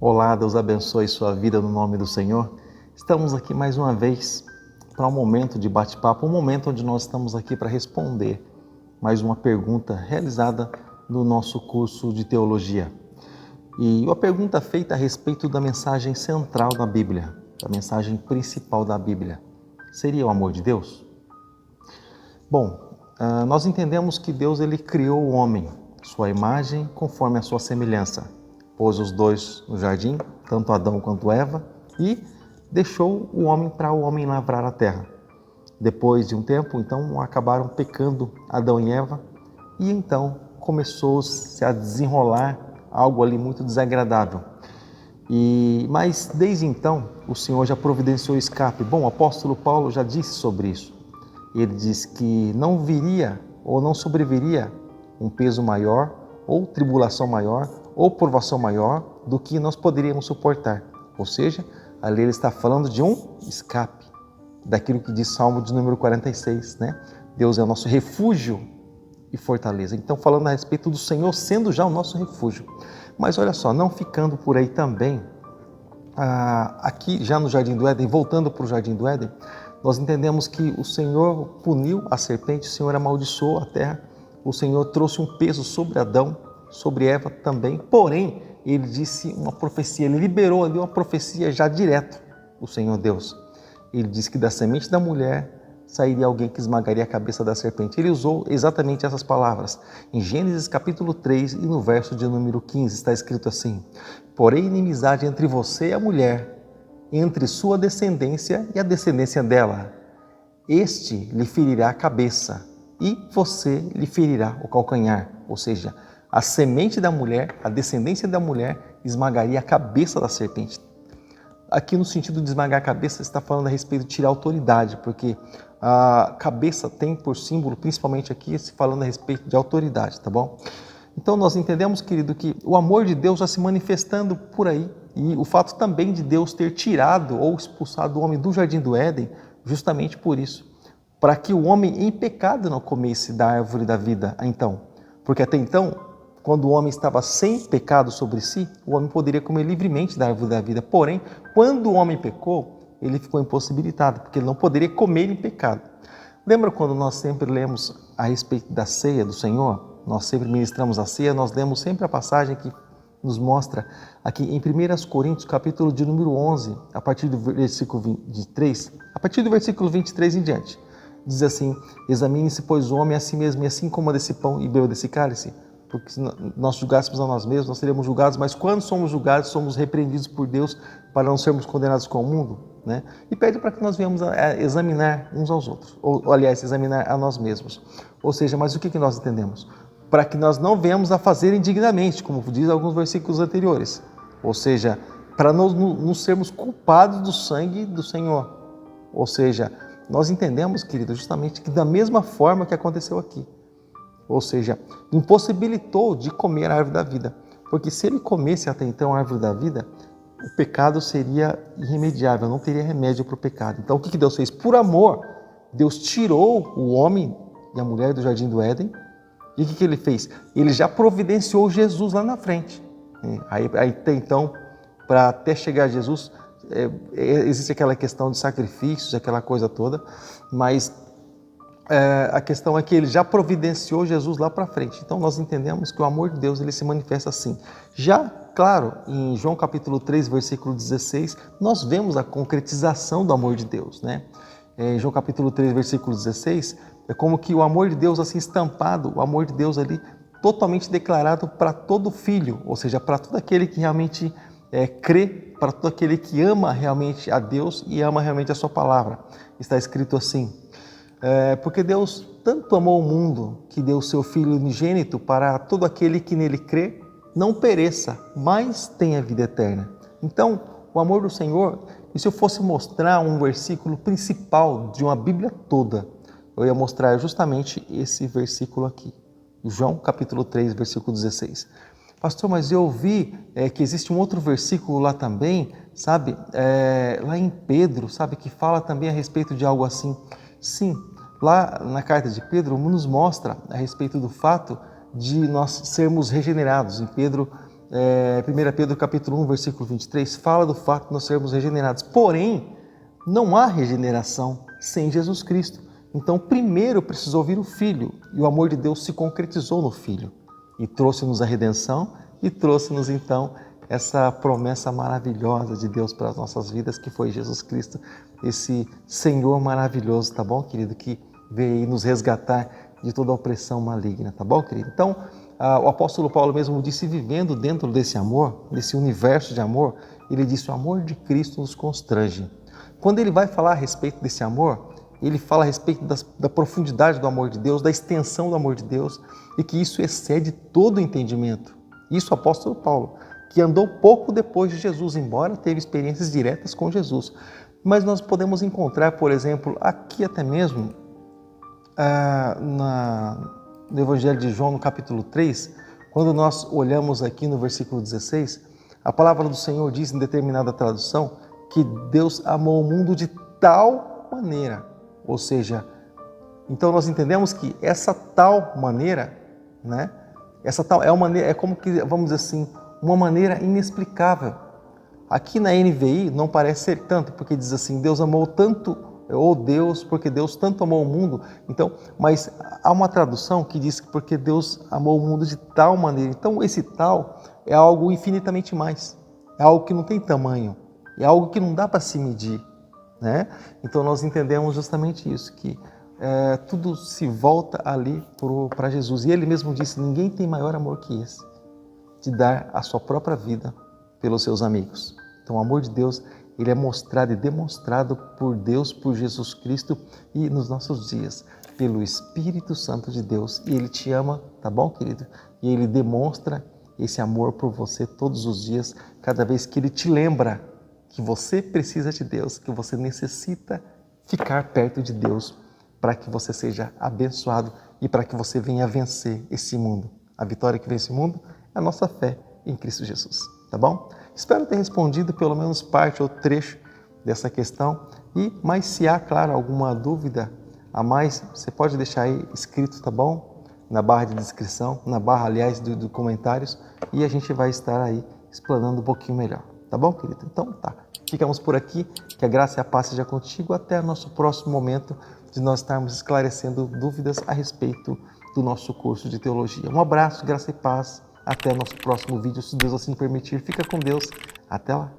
Olá, Deus abençoe sua vida no nome do Senhor. Estamos aqui mais uma vez para um momento de bate-papo, um momento onde nós estamos aqui para responder mais uma pergunta realizada no nosso curso de teologia. E uma pergunta feita a respeito da mensagem central da Bíblia, da mensagem principal da Bíblia. Seria o amor de Deus? Bom, nós entendemos que Deus ele criou o homem, sua imagem, conforme a sua semelhança. Pôs os dois no jardim, tanto Adão quanto Eva, e deixou o homem para o homem lavrar a terra. Depois de um tempo, então, acabaram pecando Adão e Eva, e então começou-se a desenrolar algo ali muito desagradável. Mas desde então, o Senhor já providenciou escape. Bom, o apóstolo Paulo já disse sobre isso. Ele diz que não viria ou não sobreviria um peso maior, ou tribulação maior, ou provação maior do que nós poderíamos suportar. Ou seja, ali ele está falando de um escape, daquilo que diz Salmo de número 46, né? Deus é o nosso refúgio e fortaleza. Então, falando a respeito do Senhor sendo já o nosso refúgio. Mas olha só, não ficando por aí também, aqui já no Jardim do Éden, voltando para o Jardim do Éden, nós entendemos que o Senhor puniu a serpente, o Senhor amaldiçoou a terra, o Senhor trouxe um peso sobre Adão, sobre Eva também, porém, ele disse uma profecia, ele liberou ali uma profecia já direto, o Senhor Deus. Ele disse que da semente da mulher sairia alguém que esmagaria a cabeça da serpente. Ele usou exatamente essas palavras. Em Gênesis capítulo 3 e no verso de número 15 está escrito assim: porém inimizade entre você e a mulher, entre sua descendência e a descendência dela. Este lhe ferirá a cabeça e você lhe ferirá o calcanhar. Ou seja, a semente da mulher, a descendência da mulher, esmagaria a cabeça da serpente. Aqui no sentido de esmagar a cabeça, está falando a respeito de tirar autoridade, porque a cabeça tem por símbolo, principalmente aqui, se falando a respeito de autoridade, tá bom? Então nós entendemos, querido, que o amor de Deus já se manifestando por aí, e o fato também de Deus ter tirado ou expulsado o homem do Jardim do Éden, justamente por isso, para que o homem em pecado não comesse da árvore da vida, então. Porque até então, quando o homem estava sem pecado sobre si, o homem poderia comer livremente da árvore da vida. Porém, quando o homem pecou, ele ficou impossibilitado, porque ele não poderia comer em pecado. Lembra quando nós sempre lemos a respeito da ceia do Senhor? Nós sempre ministramos a ceia, nós lemos sempre a passagem que nos mostra aqui em 1 Coríntios, capítulo de número 11, a partir do versículo 23, a partir do versículo 23 em diante. Diz assim: examine-se, pois, o homem a si mesmo, e assim coma desse pão e beba desse cálice. Porque se nós julgássemos a nós mesmos, nós seríamos julgados, mas quando somos julgados, somos repreendidos por Deus para não sermos condenados com o mundo, né? E pede para que nós venhamos a examinar uns aos outros, ou aliás, examinar a nós mesmos. Ou seja, mas o que nós entendemos? Para que nós não venhamos a fazer indignamente, como diz alguns versículos anteriores. Ou seja, para não sermos culpados do sangue do Senhor. Ou seja, nós entendemos, querido, justamente que da mesma forma que aconteceu aqui. Ou seja, impossibilitou de comer a árvore da vida. Porque se ele comesse até então a árvore da vida, o pecado seria irremediável, não teria remédio para o pecado. Então o que Deus fez? Por amor, Deus tirou o homem e a mulher do Jardim do Éden. E o que ele fez? Ele já providenciou Jesus lá na frente. Aí então, para até chegar a Jesus, existe aquela questão de sacrifícios, aquela coisa toda, mas a questão é que ele já providenciou Jesus lá para frente. Então nós entendemos que o amor de Deus ele se manifesta assim. Já, claro, em João capítulo 3, versículo 16, nós vemos a concretização do amor de Deus, né? Em João capítulo 3, versículo 16, é como que o amor de Deus assim estampado, o amor de Deus ali totalmente declarado para todo filho, ou seja, para todo aquele que realmente crê, para todo aquele que ama realmente a Deus e ama realmente a sua palavra. Está escrito assim: porque Deus tanto amou o mundo que deu o seu Filho unigênito para todo aquele que nele crê, não pereça, mas tenha vida eterna. Então, o amor do Senhor, e se eu fosse mostrar um versículo principal de uma Bíblia toda, eu ia mostrar justamente esse versículo aqui, João capítulo 3, versículo 16. Pastor, mas eu ouvi que existe um outro versículo lá também, sabe, lá em Pedro, sabe, que fala também a respeito de algo assim. Sim, lá na carta de Pedro nos mostra a respeito do fato de nós sermos regenerados. Em Pedro 1 Pedro capítulo 1, versículo 23, fala do fato de nós sermos regenerados. Porém, não há regeneração sem Jesus Cristo. Então, primeiro precisou vir o Filho, e o amor de Deus se concretizou no Filho, e trouxe-nos a redenção, e trouxe-nos então essa promessa maravilhosa de Deus para as nossas vidas, que foi Jesus Cristo, esse Senhor maravilhoso, tá bom, querido, que veio nos resgatar de toda a opressão maligna, tá bom, querido? Então, o apóstolo Paulo mesmo disse, vivendo dentro desse amor, desse universo de amor, ele disse, o amor de Cristo nos constrange. Quando ele vai falar a respeito desse amor, ele fala a respeito da profundidade do amor de Deus, da extensão do amor de Deus, e que isso excede todo o entendimento. Isso o apóstolo Paulo, que andou pouco depois de Jesus, embora teve experiências diretas com Jesus. Mas nós podemos encontrar, por exemplo, aqui até mesmo, no Evangelho de João, no capítulo 3, quando nós olhamos aqui no versículo 16, a palavra do Senhor diz em determinada tradução que Deus amou o mundo de tal maneira, ou seja, então nós entendemos que essa tal maneira, né? Essa tal é uma maneira, é como que, vamos dizer assim, uma maneira inexplicável. Aqui na NVI não parece ser tanto, porque diz assim, Deus amou tanto, ou Deus, porque Deus tanto amou o mundo. Então, mas há uma tradução que diz que porque Deus amou o mundo de tal maneira. Então, esse tal é algo infinitamente mais. É algo que não tem tamanho. É algo que não dá para se medir, né? Então, nós entendemos justamente isso, que tudo se volta ali para Jesus. E ele mesmo disse, ninguém tem maior amor que esse, de dar a sua própria vida pelos seus amigos. Então, o amor de Deus, ele é mostrado e demonstrado por Deus, por Jesus Cristo e nos nossos dias, pelo Espírito Santo de Deus. E ele te ama, tá bom, querido? E ele demonstra esse amor por você todos os dias, cada vez que ele te lembra que você precisa de Deus, que você necessita ficar perto de Deus para que você seja abençoado e para que você venha vencer esse mundo. A vitória que vence o mundo é a nossa fé em Cristo Jesus, tá bom? Espero ter respondido pelo menos parte ou trecho dessa questão, mas se há, claro, alguma dúvida a mais, você pode deixar aí escrito, tá bom? Na barra de descrição, na barra, aliás, de comentários, e a gente vai estar aí explanando um pouquinho melhor, tá bom, querido? Então tá, ficamos por aqui, que a graça e a paz seja contigo, até o nosso próximo momento de nós estarmos esclarecendo dúvidas a respeito do nosso curso de teologia. Um abraço, graça e paz. Até nosso próximo vídeo, se Deus assim permitir. Fica com Deus. Até lá.